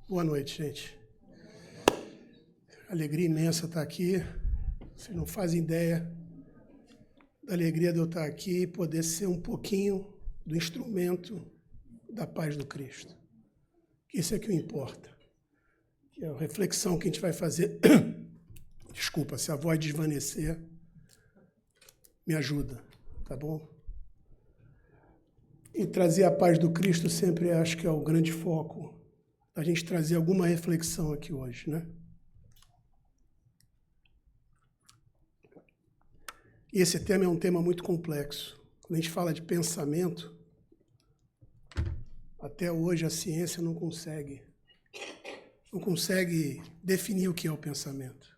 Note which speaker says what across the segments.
Speaker 1: Boa noite, gente. Alegria imensa estar aqui. Vocês não fazem ideia da alegria de eu estar aqui e poder ser um pouquinho do instrumento da paz do Cristo. Isso é que importa. Que é a reflexão que a gente vai fazer. Desculpa, se a voz desvanecer, me ajuda, tá bom? E trazer a paz do Cristo sempre acho que é o grande foco a gente trazer alguma reflexão aqui hoje, né? E esse tema é um tema muito complexo. Quando a gente fala de pensamento, até hoje a ciência não consegue definir o que é o pensamento.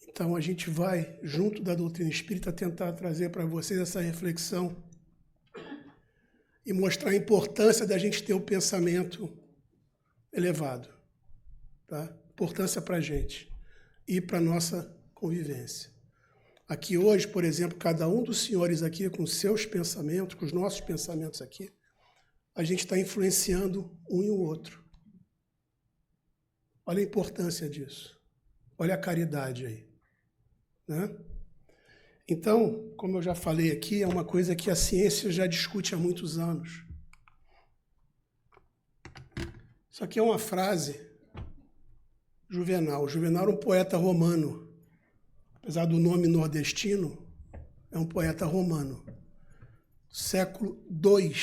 Speaker 1: Então a gente vai, junto da doutrina espírita, tentar trazer para vocês essa reflexão e mostrar a importância da gente ter o pensamento elevado, tá? Importância para a gente e para a nossa convivência. Aqui hoje, por exemplo, cada um dos senhores aqui, com seus pensamentos, com os nossos pensamentos aqui, a gente está influenciando um e o outro. Olha a importância disso. Olha a caridade aí, né? Então, como eu já falei aqui, é uma coisa que a ciência já discute há muitos anos. Isso aqui é uma frase Juvenal. Juvenal era um poeta romano. Apesar do nome nordestino, é um poeta romano. Século II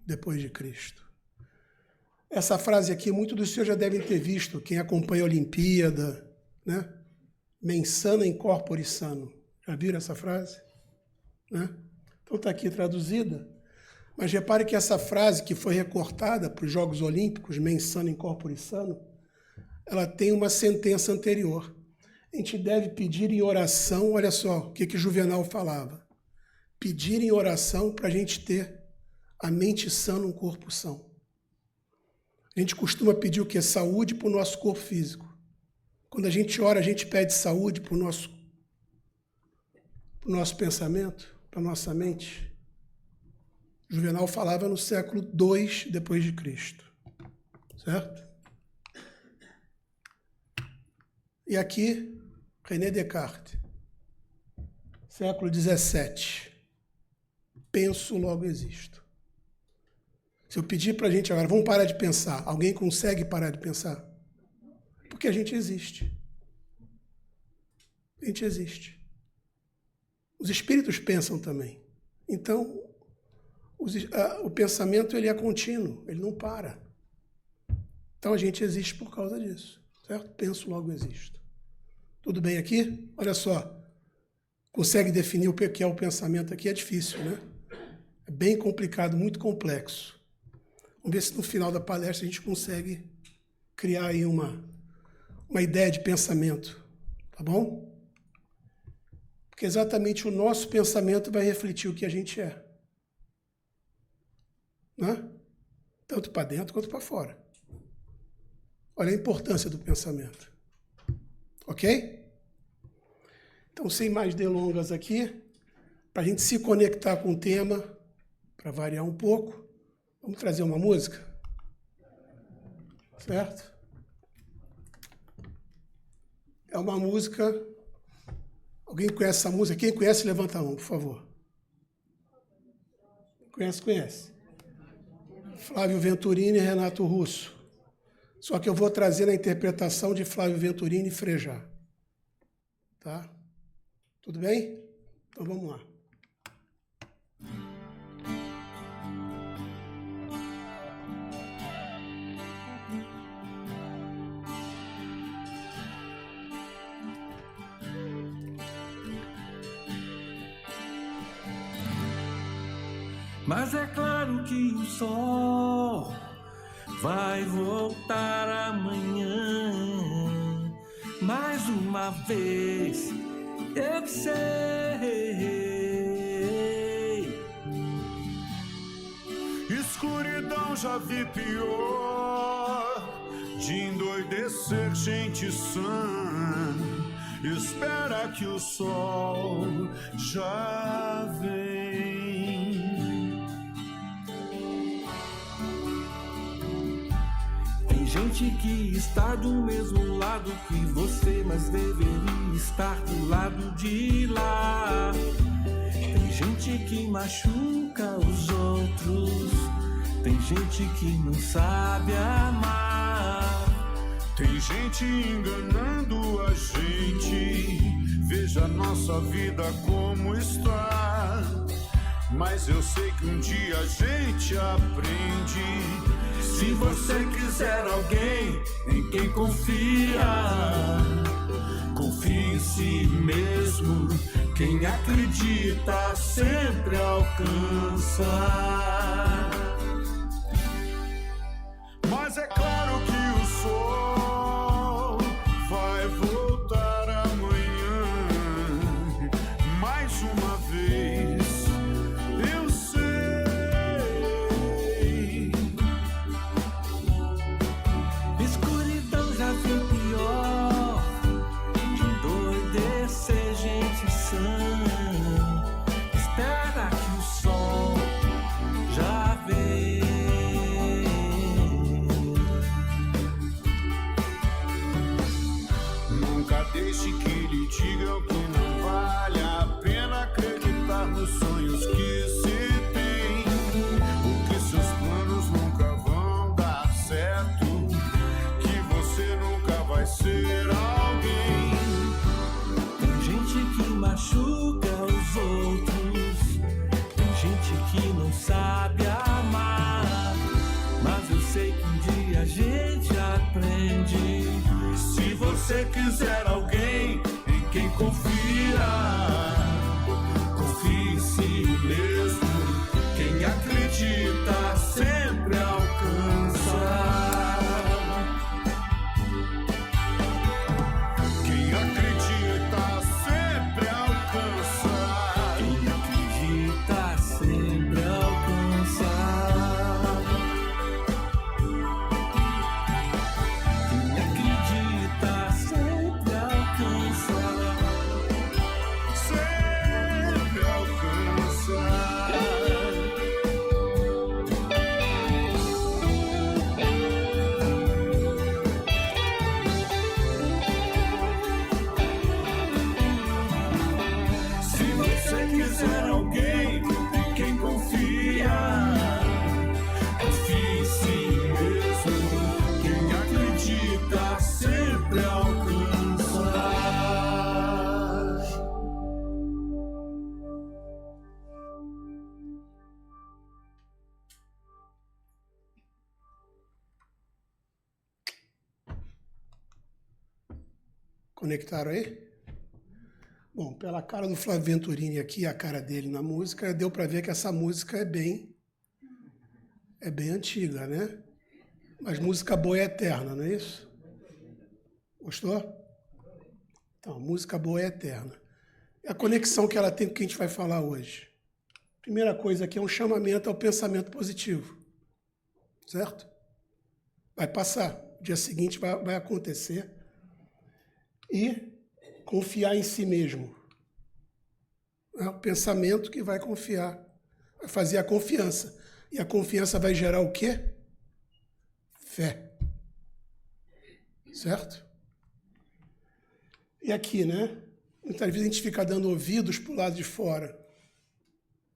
Speaker 1: depois de Cristo. Essa frase aqui, muitos dos senhores já devem ter visto, quem acompanha a Olimpíada, né? Mens sana in corpore sano. Já viram essa frase? Né? Então está aqui traduzida. Mas repare que essa frase que foi recortada para os Jogos Olímpicos, mens sana in corpore sano, ela tem uma sentença anterior. A gente deve pedir em oração, olha só o que Juvenal falava. Pedir em oração para a gente ter a mente sã num corpo são. A gente costuma pedir o quê? Saúde para o nosso corpo físico. Quando a gente ora, a gente pede saúde para o nosso pensamento, para a nossa mente. Juvenal falava no século II depois de Cristo, certo? E aqui, René Descartes, século XVII. Penso, logo existo. Se eu pedir para a gente agora, vamos parar de pensar, alguém consegue parar de pensar? Porque a gente existe. A gente existe. Os espíritos pensam também. Então, o pensamento ele é contínuo, ele não para. Então a gente existe por causa disso, certo? Penso, logo existo. Tudo bem aqui? Olha só. Consegue definir o que é o pensamento aqui? É difícil, né? É bem complicado, muito complexo. Vamos ver se no final da palestra a gente consegue criar aí uma ideia de pensamento, tá bom? Porque exatamente o nosso pensamento vai refletir o que a gente é. Né? Tanto para dentro quanto para fora. Olha a importância do pensamento. Ok? Então, sem mais delongas aqui, para a gente se conectar com o tema, para variar um pouco, vamos trazer uma música? Certo? É uma música... Alguém conhece essa música? Quem conhece, levanta a mão, por favor. Conhece? Flávio Venturini e Renato Russo. Só que eu vou trazer a interpretação de Flávio Venturini e Frejá. Tá? Tudo bem? Então vamos lá.
Speaker 2: Mas é claro que o sol vai voltar amanhã. Mais uma vez eu sei. Escuridão já vi pior, de endoidecer gente sã. espera que o sol já vem. Tem gente que está do mesmo lado que você, mas deveria estar do lado de lá. Tem gente que machuca os outros, tem gente que não sabe amar. Tem gente enganando a gente, veja nossa vida como está. Mas eu sei que um dia a gente aprende. Se você quiser alguém em quem confia, confie em si mesmo. Quem acredita sempre alcança. Mas é claro que o sol vai voltar amanhã. Mais uma vez, eu sei. Escuridão já viu pior, de endoidecer gente sã. Espera que o sol já vem. Nunca deixe que lhe digam que não vale a pena acreditar nos sonhos que se tem, porque seus planos nunca vão dar certo, que você nunca vai ser alguém. Tem gente que machuca os outros, tem gente que não sabe amar, mas eu sei que um dia a gente aprende. Se você quiser alguém em quem confia, confie em si mesmo. Quem acredita sempre alcança. Quem acredita sempre alcança. Quem acredita sempre alcança. Quem acredita sempre alcança. Sempre alcança. Se você quiser alguém em quem confia, confie em si mesmo. Quem acredita sempre alcança.
Speaker 1: Conectaram aí? Bom, pela cara do Flávio Venturini aqui e a cara dele na música, deu para ver que essa música é bem antiga, né? Mas música boa é eterna, não é isso? Gostou? Então, música boa é eterna. E a conexão que ela tem com o que a gente vai falar hoje. Primeira coisa aqui é um chamamento ao pensamento positivo, certo? Vai passar, o dia seguinte vai acontecer. E confiar em si mesmo. É o pensamento que vai confiar, vai fazer a confiança. E a confiança vai gerar o quê? Fé. Certo? E aqui, né? Muitas vezes a gente fica dando ouvidos para o lado de fora.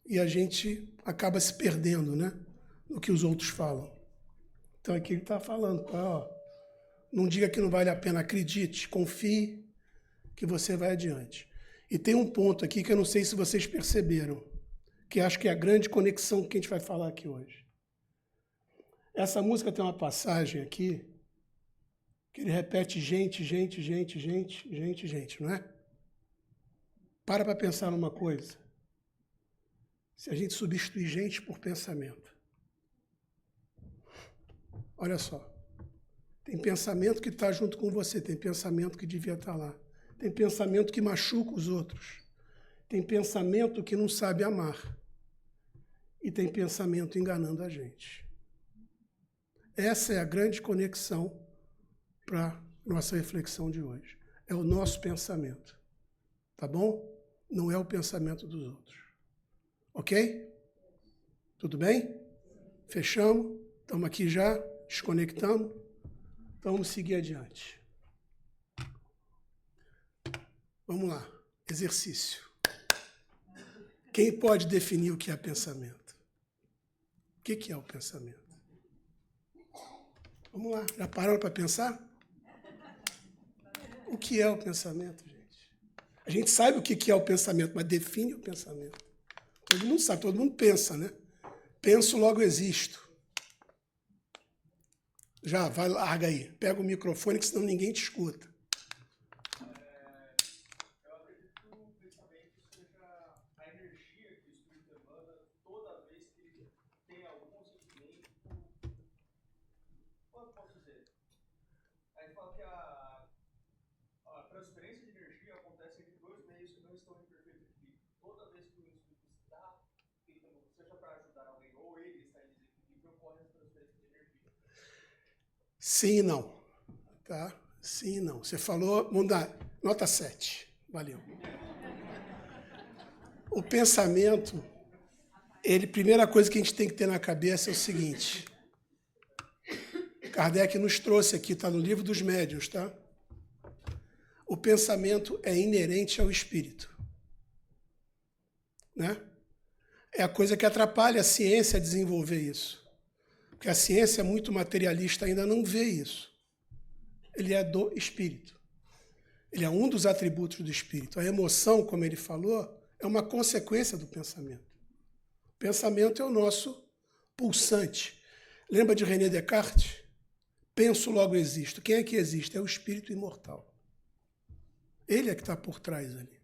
Speaker 1: E a gente acaba se perdendo, né? No que os outros falam. Então aqui ele está falando, ó, não diga que não vale a pena, acredite, confie que você vai adiante. E tem um ponto aqui que eu não sei se vocês perceberam, que acho que é a grande conexão que a gente vai falar aqui hoje. Essa música tem uma passagem aqui que ele repete gente, não é? Para pensar numa coisa. Se a gente substituir gente por pensamento. Olha só. Tem pensamento que está junto com você, tem pensamento que devia estar lá. Tem pensamento que machuca os outros. Tem pensamento que não sabe amar. E tem pensamento enganando a gente. Essa é a grande conexão para nossa reflexão de hoje. é o nosso pensamento. Tá bom? Não é o pensamento dos outros. Ok? Tudo bem? Fechamos? Estamos aqui já? Desconectamos? Então vamos seguir adiante. Vamos lá. Exercício. Quem pode definir o que é pensamento? O que é o pensamento? Vamos lá. Já pararam para pensar? O que é o pensamento, gente? A gente sabe o que é o pensamento, mas define o pensamento. Todo mundo sabe, todo mundo pensa, né? Penso, logo existo. Já, vai, larga aí. Pega o microfone, que senão ninguém te escuta.
Speaker 3: Eu acredito que o pensamento seja a energia que o espírito emana toda vez que ele tem algum sentimento. Como eu posso dizer? A gente fala que a transferência de energia acontece entre dois meios que não estão em perfeito equilíbrio. Toda vez que o espírito está tentando, seja para ajudar alguém ou ele está em desequilíbrio, ocorre essa transferência de energia.
Speaker 1: Sim e não. Tá? Sim e não. Você falou, vamos dar nota 7. Valeu. O pensamento, primeira coisa que a gente tem que ter na cabeça é o seguinte. Kardec nos trouxe aqui, está no Livro dos Médiuns, tá? O pensamento é inerente ao espírito. Né? É a coisa que atrapalha a ciência a desenvolver isso. Porque a ciência é muito materialista, ainda não vê isso. Ele é do espírito. Ele é um dos atributos do espírito. A emoção, como ele falou, é uma consequência do pensamento. O pensamento é o nosso pulsante. Lembra de René Descartes? Penso, logo existo. Quem é que existe? É o espírito imortal. Ele é que está por trás ali.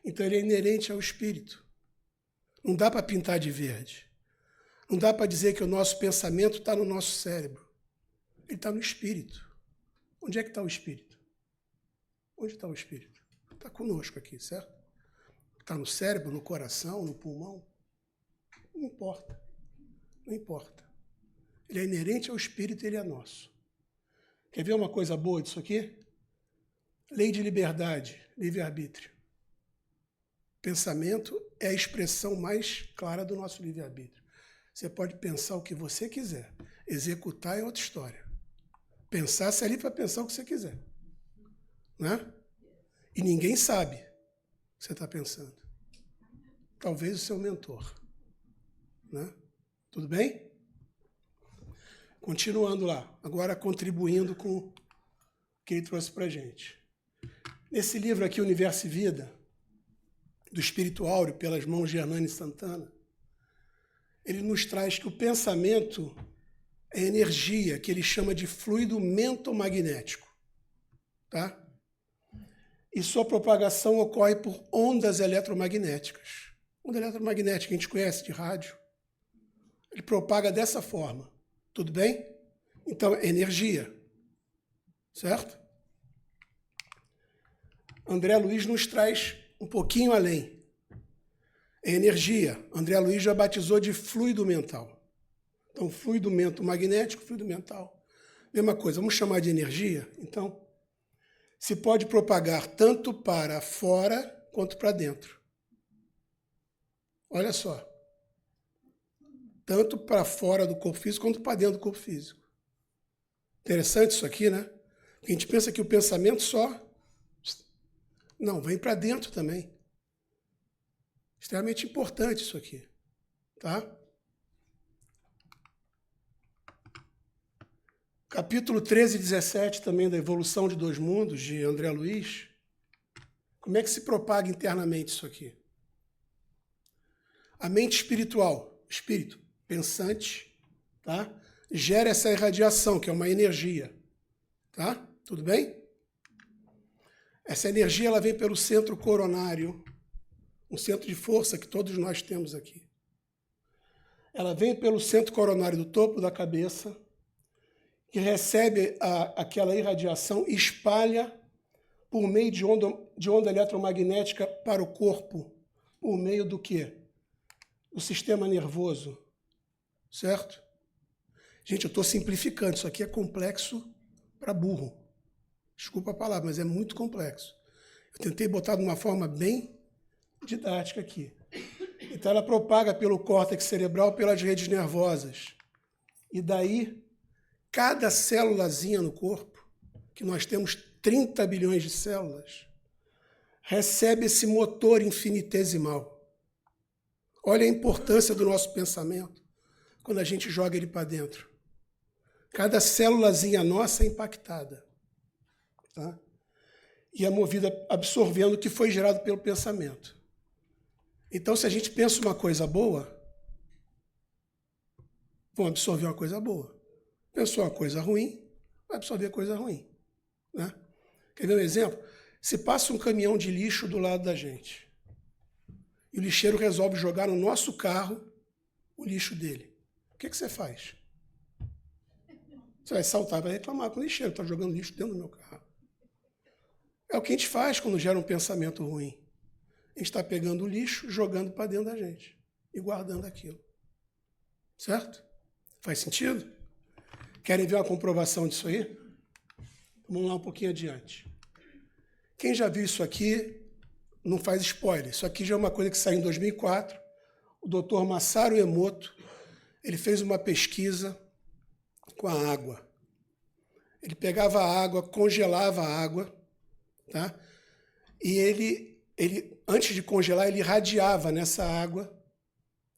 Speaker 1: Então ele é inerente ao espírito. Não dá para pintar de verde. Não dá para dizer que o nosso pensamento está no nosso cérebro. Ele está no espírito. Onde é que está o espírito? Onde está o espírito? Está conosco aqui, certo? Está no cérebro, no coração, no pulmão? Não importa. Não importa. Ele é inerente ao espírito e ele é nosso. Quer ver uma coisa boa disso aqui? Lei de liberdade, livre-arbítrio. Pensamento é a expressão mais clara do nosso livre-arbítrio. Você pode pensar o que você quiser. Executar é outra história. Pensar, você é livre para pensar o que você quiser. Né? E ninguém sabe o que você está pensando. Talvez o seu mentor. Né? Tudo bem? Continuando lá. Agora contribuindo com o que ele trouxe para a gente. Nesse livro aqui, Universo e Vida, do Espírito Áureo, pelas mãos de Hernani Santana, ele nos traz que o pensamento é energia, que ele chama de fluido mentomagnético. Tá? E sua propagação ocorre por ondas eletromagnéticas. Onda eletromagnética, a gente conhece de rádio. Ele propaga dessa forma. Tudo bem? Então, é energia. Certo? André Luiz nos traz um pouquinho além. É energia. André Luiz já batizou de fluido mental. Então, fluido mentomagnético, fluido mental. Mesma coisa, vamos chamar de energia? Então, se pode propagar tanto para fora quanto para dentro. Olha só. Tanto para fora do corpo físico quanto para dentro do corpo físico. Interessante isso aqui, né? A gente pensa que o pensamento só... Não, vem para dentro também. Extremamente importante isso aqui. Tá? Capítulo 13 e 17 também da Evolução de Dois Mundos, de André Luiz. Como é que se propaga internamente isso aqui? A mente espiritual, espírito pensante, tá? Gera essa irradiação, que é uma energia. Tá? Tudo bem? Essa energia ela vem pelo centro coronário, um centro de força que todos nós temos aqui. Ela vem pelo centro coronário do topo da cabeça, que recebe aquela irradiação e espalha por meio de onda eletromagnética para o corpo, por meio do quê? O sistema nervoso, certo? Gente, eu estou simplificando, isso aqui é complexo para burro, Desculpa a palavra, mas é muito complexo. Eu tentei botar de uma forma bem didática aqui. Então, ela propaga pelo córtex cerebral, pelas redes nervosas. E daí, cada célulazinha no corpo, que nós temos 30 bilhões de células, recebe esse motor infinitesimal. Olha a importância do nosso pensamento quando a gente joga ele para dentro. Cada célulazinha nossa é impactada. Tá? E é movida absorvendo o que foi gerado pelo pensamento. Então, se a gente pensa uma coisa boa, vamos absorver uma coisa boa. Pensou uma coisa ruim, vai absorver coisa ruim. Né? Quer ver um exemplo? Se passa um caminhão de lixo do lado da gente, e o lixeiro resolve jogar no nosso carro o lixo dele, o que você faz? Você vai saltar, vai reclamar com o lixeiro, está jogando lixo dentro do meu carro. É o que a gente faz quando gera um pensamento ruim. A gente está pegando o lixo, jogando para dentro da gente e guardando aquilo. Certo? Faz sentido? Querem ver uma comprovação disso aí? Vamos lá um pouquinho adiante. Quem já viu isso aqui, não faz spoiler. Isso aqui já é uma coisa que saiu em 2004. O Dr. Masaru Emoto, ele fez uma pesquisa com a água. Ele pegava a água, congelava a água, tá? E ele, antes de congelar, ele irradiava nessa água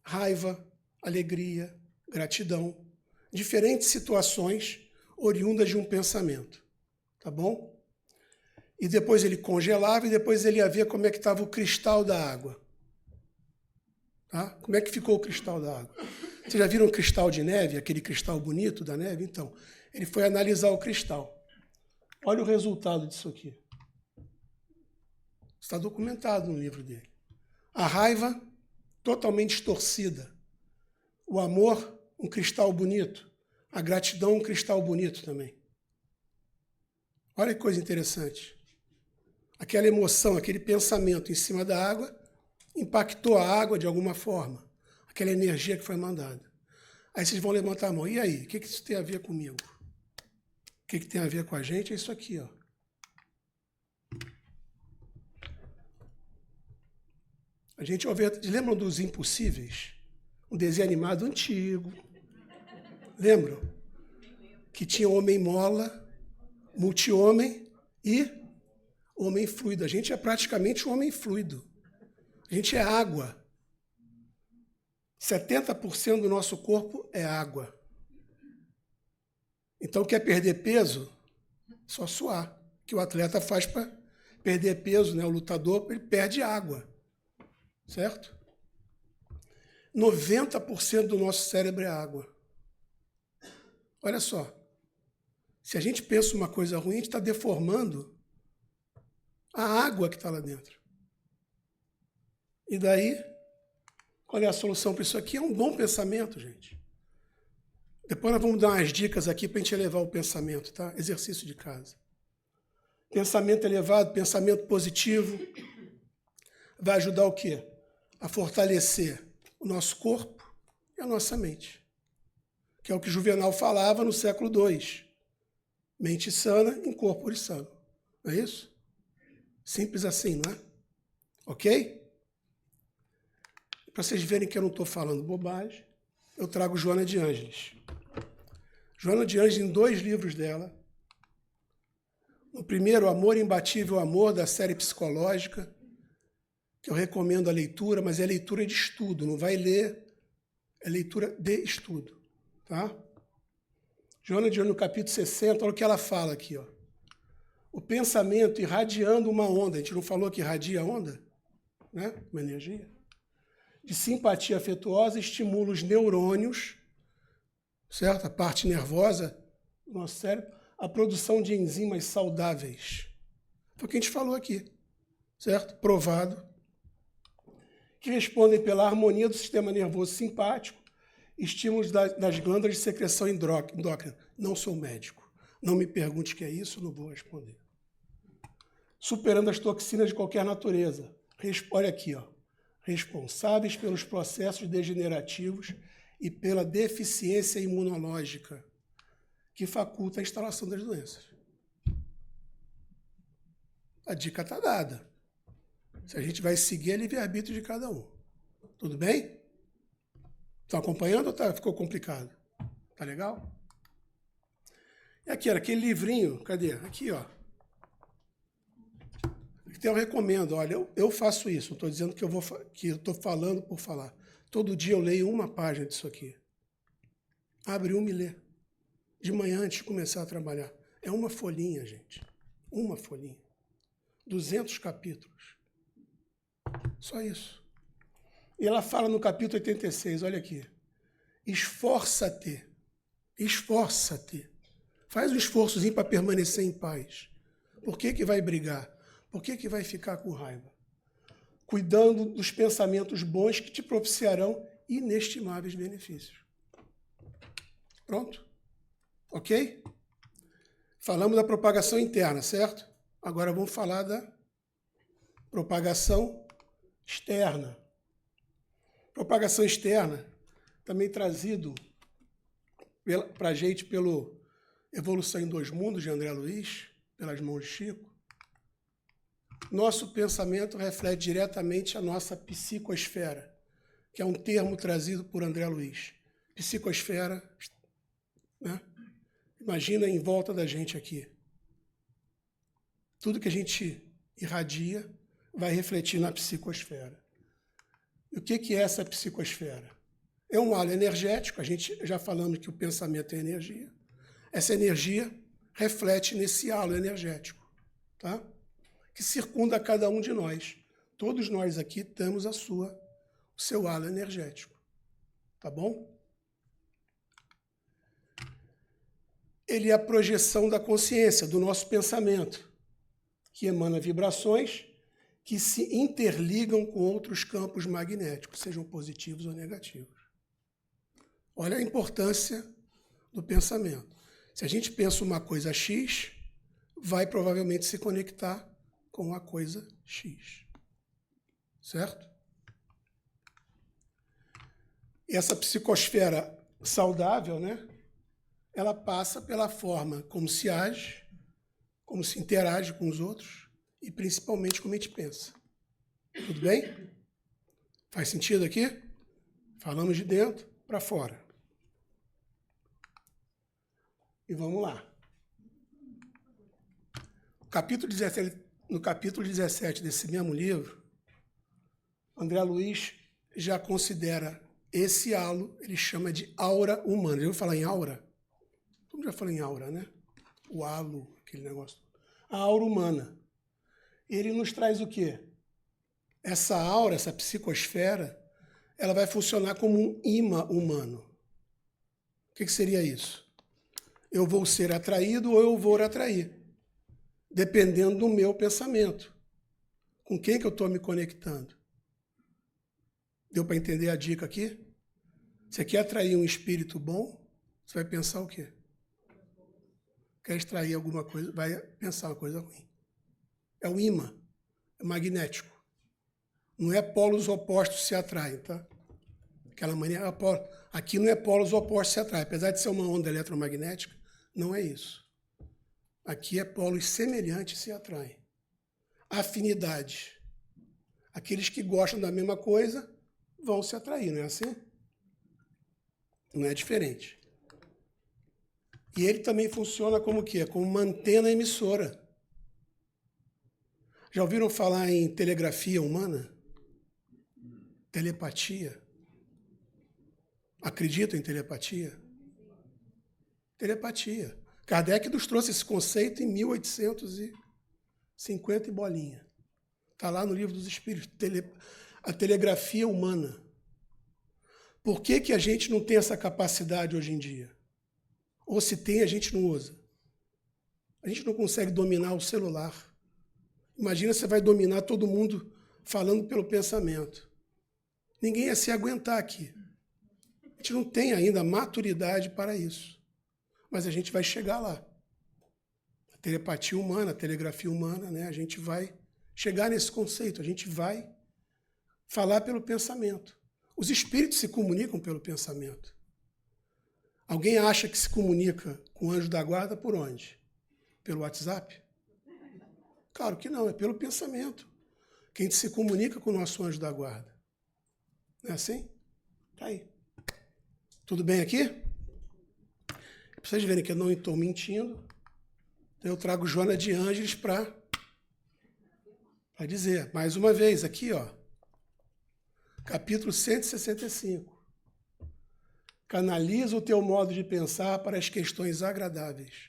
Speaker 1: raiva, alegria, gratidão, diferentes situações oriundas de um pensamento, tá bom? E depois ele congelava e depois ele ia ver como é que estava o cristal da água. Tá? Como é que ficou o cristal da água? Vocês já viram um cristal de neve, aquele cristal bonito da neve? Então, ele foi analisar o cristal. Olha o resultado disso aqui. Está documentado no livro dele. A raiva, totalmente distorcida. O amor, um cristal bonito. A gratidão, um cristal bonito também. Olha que coisa interessante. Aquela emoção, aquele pensamento em cima da água impactou a água de alguma forma. Aquela energia que foi mandada. Aí vocês vão levantar a mão. E aí? O que isso tem a ver comigo? O que tem a ver com a gente? É isso aqui, ó. A gente lembram dos Impossíveis? Um desenho animado antigo. Lembram? Que tinha homem-mola, multi-homem e homem fluido. A gente é praticamente um homem fluido. A gente é água. 70% do nosso corpo é água. Então, quer perder peso? Só suar. O que o atleta faz para perder peso, né? O lutador, ele perde água. Certo? 90% do nosso cérebro é água. Olha só. Se a gente pensa uma coisa ruim, a gente está deformando a água que está lá dentro. E daí, qual é a solução para isso aqui? É um bom pensamento, gente. Depois nós vamos dar umas dicas aqui para a gente elevar o pensamento, tá? Exercício de casa. Pensamento elevado, pensamento positivo, vai ajudar o quê? A fortalecer o nosso corpo e a nossa mente. Que é o que Juvenal falava no século II. Mente sana, em corpo sano. Não é isso? Simples assim, não é? Ok? Para vocês verem que eu não estou falando bobagem, eu trago Joana de Ângeles. Joana de Ângeles, em 2 livros dela. No primeiro, Amor Imbatível Amor, da série psicológica, que eu recomendo a leitura, mas é leitura de estudo, não vai ler, é leitura de estudo. Tá? Joana de Ângeles, no capítulo 60, olha o que ela fala aqui. Ó. O pensamento irradiando uma onda, a gente não falou que irradia onda? Né? Uma energia. De simpatia afetuosa, estimula os neurônios, certo? A parte nervosa do nosso cérebro, a produção de enzimas saudáveis. Foi o que a gente falou aqui, certo? Provado. Que respondem pela harmonia do sistema nervoso simpático, estímulos das glândulas de secreção endócrina. Não sou médico. Não me pergunte o que é isso, não vou responder. Superando as toxinas de qualquer natureza. Olha aqui, ó. Responsáveis pelos processos degenerativos e pela deficiência imunológica, que faculta a instalação das doenças. A dica está dada. Se a gente vai seguir, é livre-arbítrio de cada um. Tudo bem? Estão acompanhando ou ficou complicado? Tá legal? E aqui, era aquele livrinho, cadê? Aqui, ó. Então, eu recomendo, olha, eu faço isso, não estou dizendo que eu estou falando por falar. Todo dia eu leio uma página disso aqui. Abre uma e lê. De manhã, antes de começar a trabalhar. É uma folhinha, gente. Uma folhinha. 200 capítulos. Só isso. E ela fala no capítulo 86, olha aqui. Esforça-te. Esforça-te. Faz um esforçozinho para permanecer em paz. Por que vai brigar? Por que vai ficar com raiva? Cuidando dos pensamentos bons que te propiciarão inestimáveis benefícios. Pronto? Ok? Falamos da propagação interna, certo? Agora vamos falar da propagação externa. Propagação externa, também trazido para a gente pelo Evolução em Dois Mundos, de André Luiz, pelas mãos de Chico. Nosso pensamento reflete diretamente a nossa psicosfera, que é um termo trazido por André Luiz. Psicosfera, né? Imagina em volta da gente aqui. Tudo que a gente irradia vai refletir na psicosfera. E o que é essa psicosfera? É um halo energético, a gente já falamos que o pensamento é energia. Essa energia reflete nesse halo energético, tá? Que circunda cada um de nós. Todos nós aqui temos o seu halo energético, tá bom? Ele é a projeção da consciência, do nosso pensamento, que emana vibrações que se interligam com outros campos magnéticos, sejam positivos ou negativos. Olha a importância do pensamento. Se a gente pensa uma coisa X, vai provavelmente se conectar com a coisa X. Certo? E essa psicosfera saudável, né? Ela passa pela forma como se age, como se interage com os outros e principalmente como a gente pensa. Tudo bem? Faz sentido aqui? Falamos de dentro para fora. E vamos lá. No capítulo 17 desse mesmo livro, André Luiz já considera esse halo, ele chama de aura humana. Já ouviu falar em aura? Todo mundo já falou em aura, né? O halo, aquele negócio. A aura humana. Ele nos traz o quê? Essa aura, essa psicosfera, ela vai funcionar como um imã humano. O que seria isso? Eu vou ser atraído ou eu vou atrair, dependendo do meu pensamento. Com quem que eu estou me conectando? Deu para entender a dica aqui? Você quer atrair um espírito bom, você vai pensar o quê? Quer extrair alguma coisa, vai pensar uma coisa ruim. É o imã, é magnético. Não é polos opostos se atraem, tá? Aquela mania, aqui não é polos opostos se atraem. Apesar de ser uma onda eletromagnética, não é isso. Aqui é polos semelhantes se atraem. Afinidade. Aqueles que gostam da mesma coisa vão se atrair, não é assim? Não é diferente. E ele também funciona como o quê? Como uma antena emissora. Já ouviram falar em telegrafia humana? Telepatia? Acreditam em telepatia? Telepatia. Kardec nos trouxe esse conceito em 1850 e bolinha. Está lá no Livro dos Espíritos, a telegrafia humana. Por que a gente não tem essa capacidade hoje em dia? Ou se tem, a gente não usa. A gente não consegue dominar o celular. Imagina você vai dominar todo mundo falando pelo pensamento. Ninguém ia se aguentar aqui. A gente não tem ainda maturidade para isso. Mas a gente vai chegar lá. A telepatia humana, a telegrafia humana, né? A gente vai chegar nesse conceito, a gente vai falar pelo pensamento. Os espíritos se comunicam pelo pensamento. Alguém acha que se comunica com o anjo da guarda por onde? Pelo WhatsApp? Claro que não, é pelo pensamento que a gente se comunica com o nosso anjo da guarda. Não é assim? Tá aí. Tudo bem aqui? Pra vocês verem que eu não estou mentindo, eu trago Joana de Ângeles para dizer, mais uma vez, aqui, ó, capítulo 165. Canaliza o teu modo de pensar para as questões agradáveis.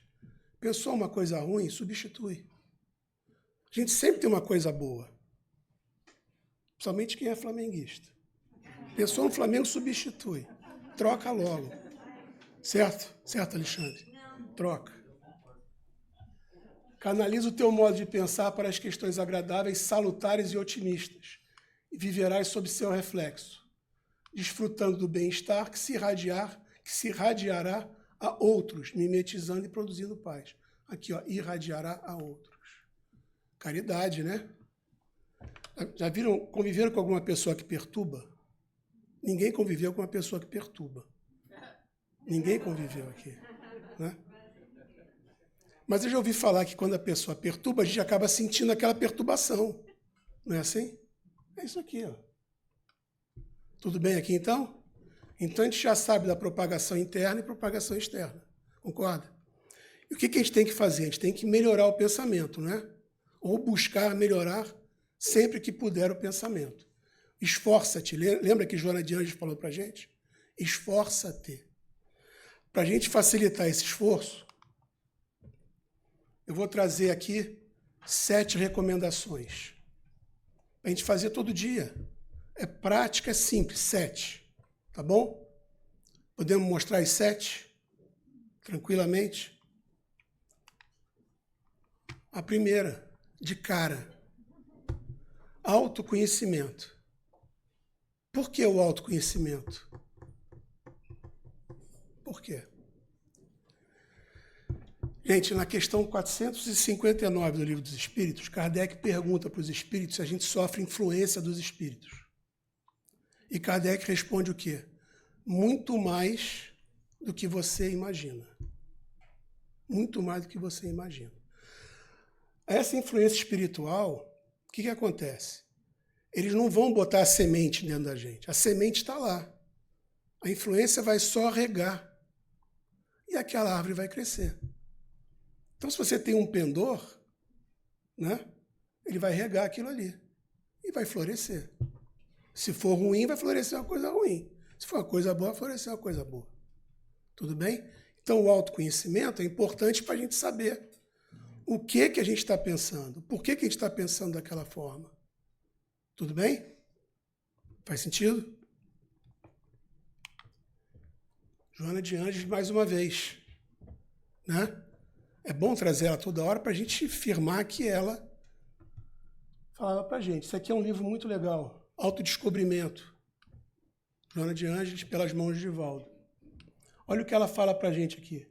Speaker 1: Pensou uma coisa ruim? Substitui. A gente sempre tem uma coisa boa. Principalmente quem é flamenguista. Pensou no Flamengo, substitui. Troca logo. Certo? Certo, Alexandre? Troca. Canaliza o teu modo de pensar para as questões agradáveis, salutares e otimistas, e viverás sob seu reflexo, desfrutando do bem-estar que se irradiará a outros, mimetizando e produzindo paz. Aqui, ó, irradiará a outros. Caridade, né? Já viram, conviveram com alguma pessoa que perturba? Ninguém conviveu com uma pessoa que perturba. Ninguém conviveu aqui, né? Mas eu já ouvi falar que quando a pessoa perturba, a gente acaba sentindo aquela perturbação. Não é assim? É isso aqui, ó. Tudo bem aqui, então? Então, a gente já sabe da propagação interna e propagação externa. Concorda? E o que a gente tem que fazer? A gente tem que melhorar o pensamento, né? Ou buscar melhorar sempre que puder o pensamento. Esforça-te. Lembra que Joana de Ângeles falou para a gente? Esforça-te. Para a gente facilitar esse esforço, eu vou trazer aqui 7 recomendações. Para a gente fazer todo dia. É prática, é simples, 7. Tá bom? Podemos mostrar as 7? Tranquilamente? A primeira, de cara. Autoconhecimento. Por que o autoconhecimento? Por quê? Gente, na questão 459 do Livro dos Espíritos, Kardec pergunta para os espíritos se a gente sofre influência dos espíritos. E Kardec responde o quê? Muito mais do que você imagina. Muito mais do que você imagina. Essa influência espiritual, o que acontece? Eles não vão botar a semente dentro da gente. A semente está lá. A influência vai só regar. E aquela árvore vai crescer. Então, se você tem um pendor, né, ele vai regar aquilo ali. E vai florescer. Se for ruim, vai florescer uma coisa ruim. Se for uma coisa boa, vai florescer uma coisa boa. Tudo bem? Então, o autoconhecimento é importante para a gente saber o que a gente está pensando. Por que a gente está pensando daquela forma. Tudo bem? Faz sentido? Joana de Ângeles, mais uma vez. Né? É bom trazer ela toda hora para a gente firmar que ela falava para a gente. Isso aqui é um livro muito legal. Autodescobrimento. Joana de Ângeles, pelas mãos de Divaldo. Olha o que ela fala para a gente aqui.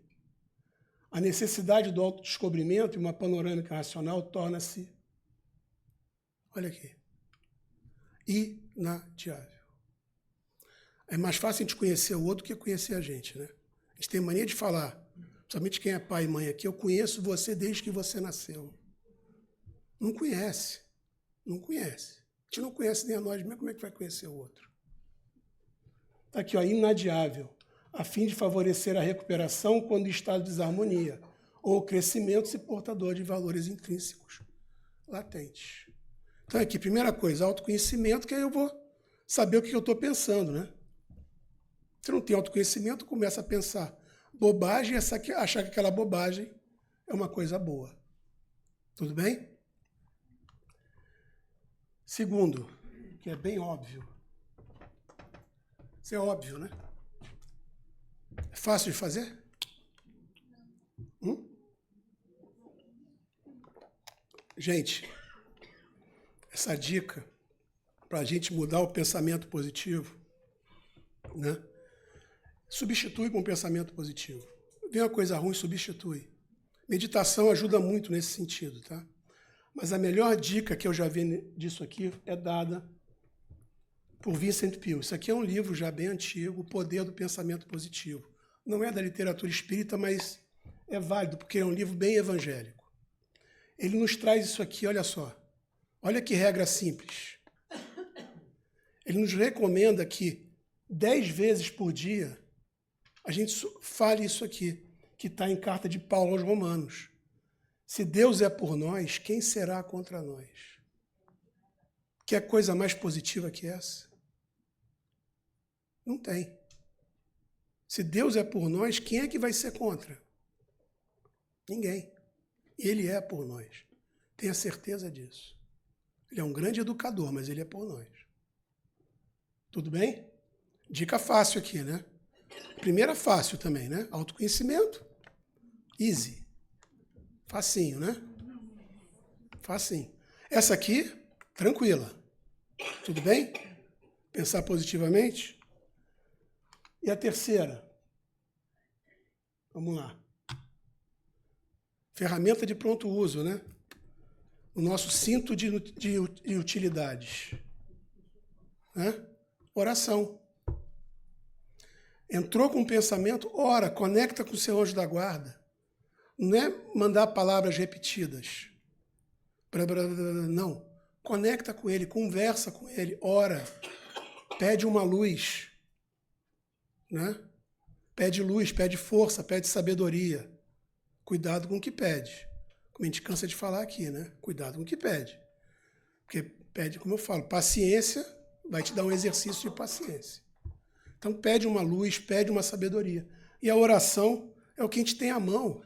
Speaker 1: A necessidade do autodescobrimento e uma panorâmica racional torna-se, olha aqui, inadiável. É mais fácil a gente conhecer o outro do que conhecer a gente, né? A gente tem mania de falar, principalmente quem é pai e mãe aqui, eu conheço você desde que você nasceu. Não conhece. Não conhece. A gente não conhece nem a nós mesmos, como é que vai conhecer o outro? Está aqui, ó, inadiável, a fim de favorecer a recuperação quando está em desarmonia, ou o crescimento se portador de valores intrínsecos latentes. Então, aqui, primeira coisa, autoconhecimento, que aí eu vou saber o que eu estou pensando, né? Se não tem autoconhecimento, começa a pensar bobagem e achar que aquela bobagem é uma coisa boa. Tudo bem? Segundo, que é bem óbvio. Isso é óbvio, né? É fácil de fazer? Gente, essa dica para a gente mudar o pensamento positivo, né? Substitui com um pensamento positivo. Vem uma coisa ruim, substitui. Meditação ajuda muito nesse sentido, tá? Mas a melhor dica que eu já vi disso aqui é dada por Vincent Peale. Isso aqui é um livro já bem antigo, O Poder do Pensamento Positivo. Não é da literatura espírita, mas é válido, porque é um livro bem evangélico. Ele nos traz isso aqui, olha só. Olha que regra simples. Ele nos recomenda que 10 vezes por dia a gente fale isso aqui, que está em carta de Paulo aos Romanos. Se Deus é por nós, quem será contra nós? Que é coisa mais positiva que essa? Não tem. Se Deus é por nós, quem é que vai ser contra? Ninguém. Ele é por nós. Tenha certeza disso. Ele é um grande educador, mas ele é por nós. Tudo bem? Dica fácil aqui, né? Primeira fácil também, né? Autoconhecimento. Easy. Facinho, né? Facinho. Essa aqui, tranquila. Tudo bem? Pensar positivamente. E a terceira? Vamos lá. Ferramenta de pronto uso, né? O nosso cinto de utilidades. Né? Oração. Entrou com um pensamento, ora, conecta com o seu anjo da guarda. Não é mandar palavras repetidas. Não. Conecta com ele, conversa com ele, ora. Pede uma luz. Né? Pede luz, pede força, pede sabedoria. Cuidado com o que pede. Como a gente cansa de falar aqui, né? Cuidado com o que pede. Porque pede, como eu falo, paciência vai te dar um exercício de paciência. Então pede uma luz, pede uma sabedoria. E a oração é o que a gente tem à mão.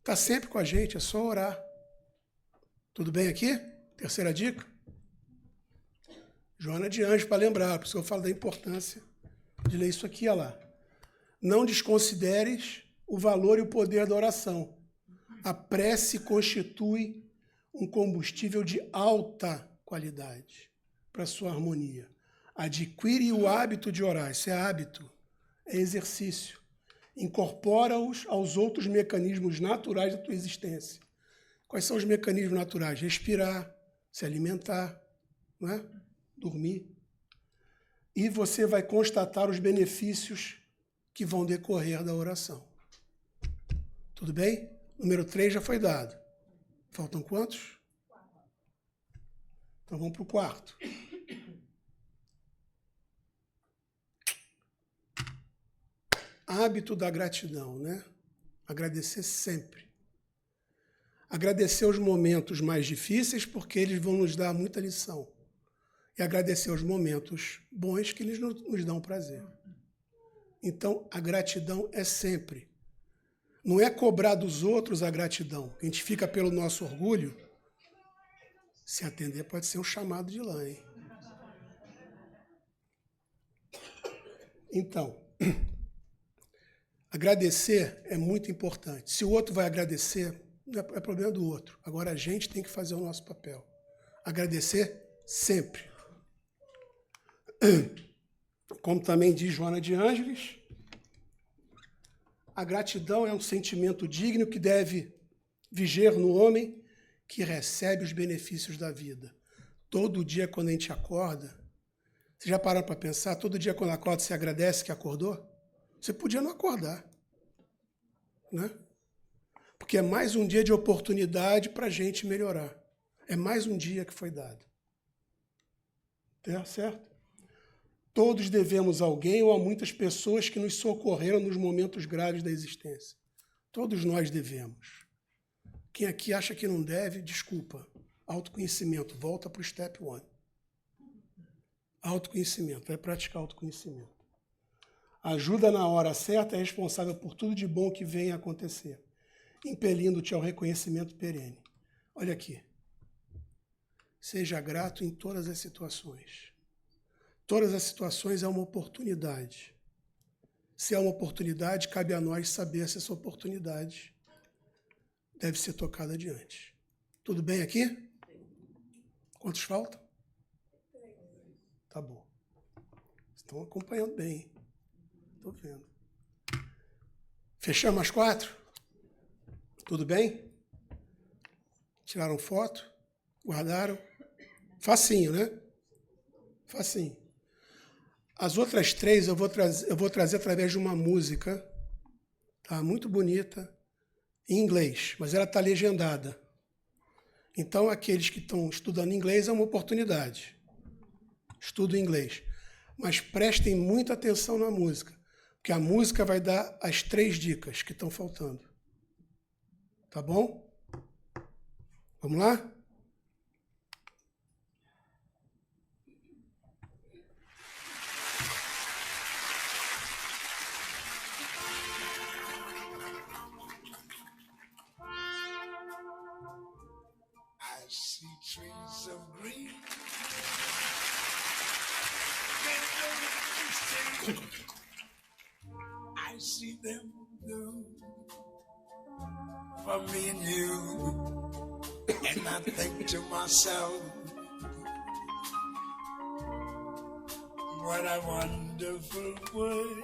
Speaker 1: Está sempre com a gente, é só orar. Tudo bem aqui? Terceira dica? Joana de Anjos, para lembrar, por isso eu falo da importância de ler isso aqui, olha lá. Não desconsideres o valor e o poder da oração. A prece constitui um combustível de alta qualidade para a sua harmonia. Adquire o hábito de orar. Isso é hábito, é exercício. Incorpora-os aos outros mecanismos naturais da tua existência. Quais são os mecanismos naturais? Respirar, se alimentar, não é? Dormir. E você vai constatar os benefícios que vão decorrer da oração. Tudo bem? Número 3 já foi dado. Faltam quantos? Então vamos para o quarto. Hábito da gratidão, né? Agradecer sempre. Agradecer os momentos mais difíceis, porque eles vão nos dar muita lição. E agradecer os momentos bons, que eles nos dão prazer. Então, a gratidão é sempre. Não é cobrar dos outros a gratidão. A gente fica pelo nosso orgulho. Se atender, pode ser um chamado de lã, hein? Então, agradecer é muito importante. Se o outro vai agradecer, não é problema do outro. Agora a gente tem que fazer o nosso papel. Agradecer sempre. Como também diz Joana de Ângeles, a gratidão é um sentimento digno que deve viger no homem que recebe os benefícios da vida. Todo dia quando a gente acorda, você já parou para pensar, todo dia quando acorda você agradece que acordou? Você podia não acordar, né? Porque é mais um dia de oportunidade para a gente melhorar. É mais um dia que foi dado. Tá certo? Todos devemos a alguém ou a muitas pessoas que nos socorreram nos momentos graves da existência. Todos nós devemos. Quem aqui acha que não deve, desculpa. Autoconhecimento, volta para o step 1. Autoconhecimento, vai praticar autoconhecimento. Ajuda na hora certa é responsável por tudo de bom que venha a acontecer, impelindo-te ao reconhecimento perene. Olha aqui. Seja grato em todas as situações. Todas as situações é uma oportunidade. Se é uma oportunidade, cabe a nós saber se essa oportunidade deve ser tocada adiante. Tudo bem aqui? Quantos faltam? Tá bom. Estão acompanhando bem, hein? Estou vendo. Fechamos as 4? Tudo bem? Tiraram foto? Guardaram? Facinho, né? Facinho. As outras 3 eu vou trazer através de uma música, tá? Muito bonita, em inglês, mas ela está legendada, Então, aqueles que estão estudando inglês é uma oportunidade. Estudo inglês. Mas prestem muita atenção na música, porque a música vai dar as 3 dicas que estão faltando. Tá bom? Vamos lá?
Speaker 2: I see trees of green. I see them blue for me and you. And I think to myself, what a wonderful world.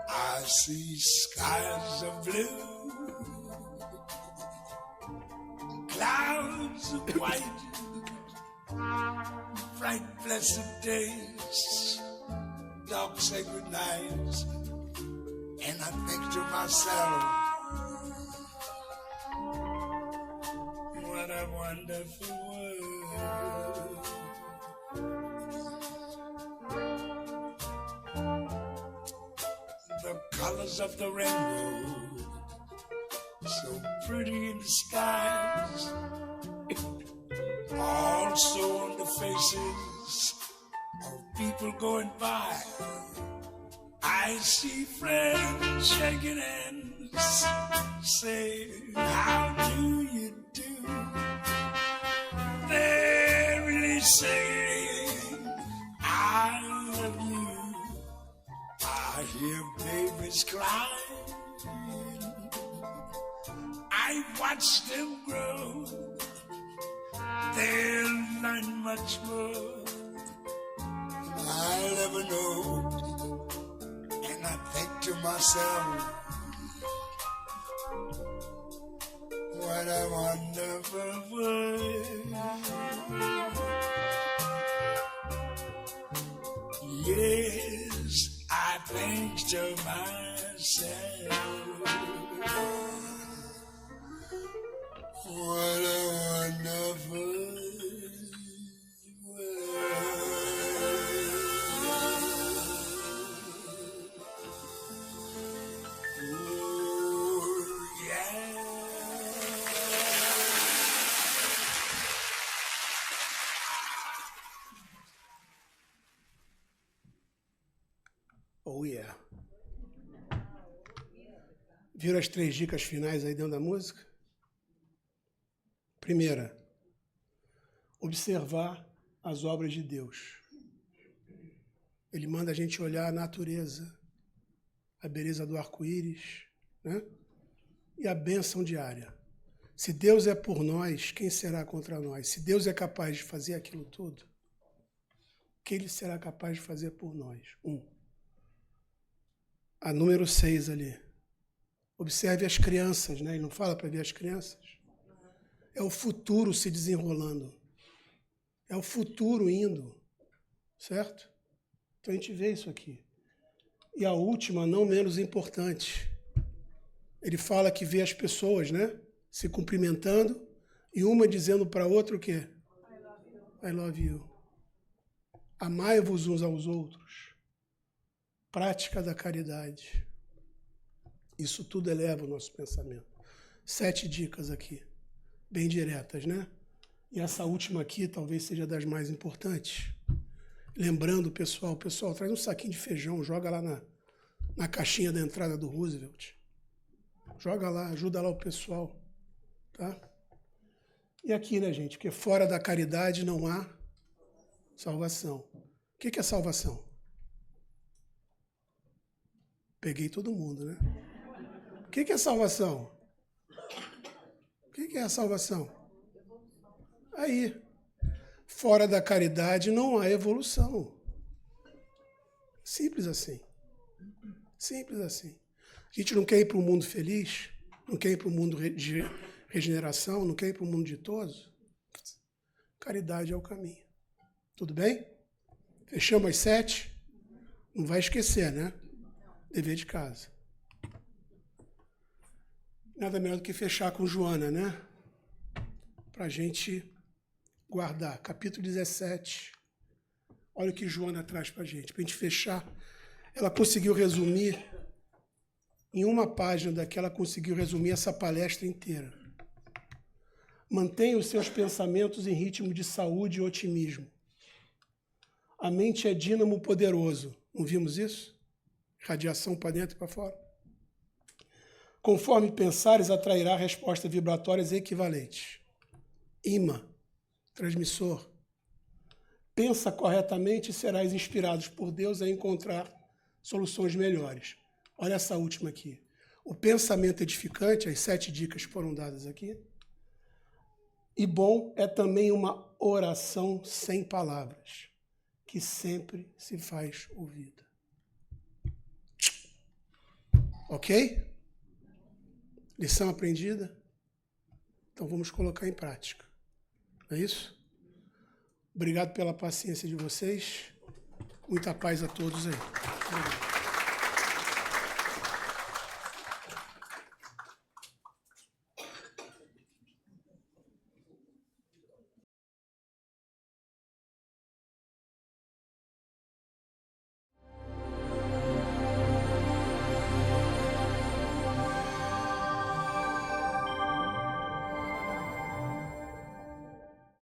Speaker 2: I see skies of blue, clouds of white, bright blessed days, dark sacred nights, and I think to myself, what a wonderful world. The colors of the rainbow, so pretty in the skies, also on the faces of people going by. I see friends shaking hands, saying, how do you do? They're really saying, I love you. I hear babies crying. I watch them grow. They'll learn much more I'll ever know. And I think to myself, what a wonderful world. Yes, I think to myself, what a wonderful world. Oh, yeah.
Speaker 1: Oh, yeah. Viram as 3 dicas finais aí dentro da música? Primeira, observar as obras de Deus. Ele manda a gente olhar a natureza, a beleza do arco-íris, né? E a bênção diária. Se Deus é por nós, quem será contra nós? Se Deus é capaz de fazer aquilo tudo, o que Ele será capaz de fazer por nós? A número 6 ali. Observe as crianças, né? Ele não fala para ver as crianças? É o futuro se desenrolando. É o futuro indo. Certo? Então a gente vê isso aqui. E a última, não menos importante. Ele fala que vê as pessoas, né? Se cumprimentando e uma dizendo para a outra o quê? I love you. Amai-vos uns aos outros. Prática da caridade. Isso tudo eleva o nosso pensamento. 7 dicas aqui. Bem diretas, né? E essa última aqui talvez seja das mais importantes. Lembrando, pessoal, traz um saquinho de feijão, joga lá na caixinha da entrada do Roosevelt. Joga lá, ajuda lá o pessoal. Tá? E aqui, né, gente? Porque fora da caridade não há salvação. O que é salvação? Peguei todo mundo, né? O que é salvação? O que é a salvação? Aí, fora da caridade não há evolução. Simples assim. Simples assim. A gente não quer ir para um mundo feliz, não quer ir para um mundo de regeneração, não quer ir para um mundo ditoso. Caridade é o caminho. Tudo bem? Fechamos as 7? Não vai esquecer, né? Dever de casa. Nada melhor do que fechar com Joana, né? Para a gente guardar. Capítulo 17. Olha o que Joana traz para a gente. Para a gente fechar. Ela conseguiu resumir, em uma página daqui, ela conseguiu resumir essa palestra inteira. Mantenha os seus pensamentos em ritmo de saúde e otimismo. A mente é dínamo poderoso. Não vimos isso? Radiação para dentro e para fora. Conforme pensares, atrairá respostas vibratórias equivalentes. Imã, transmissor. Pensa corretamente e serás inspirados por Deus a encontrar soluções melhores. Olha essa última aqui. O pensamento edificante, as 7 dicas foram dadas aqui. E bom é também uma oração sem palavras, que sempre se faz ouvida. Ok? Lição aprendida? Então vamos colocar em prática. Não é isso? Obrigado pela paciência de vocês. Muita paz a todos aí. Obrigado.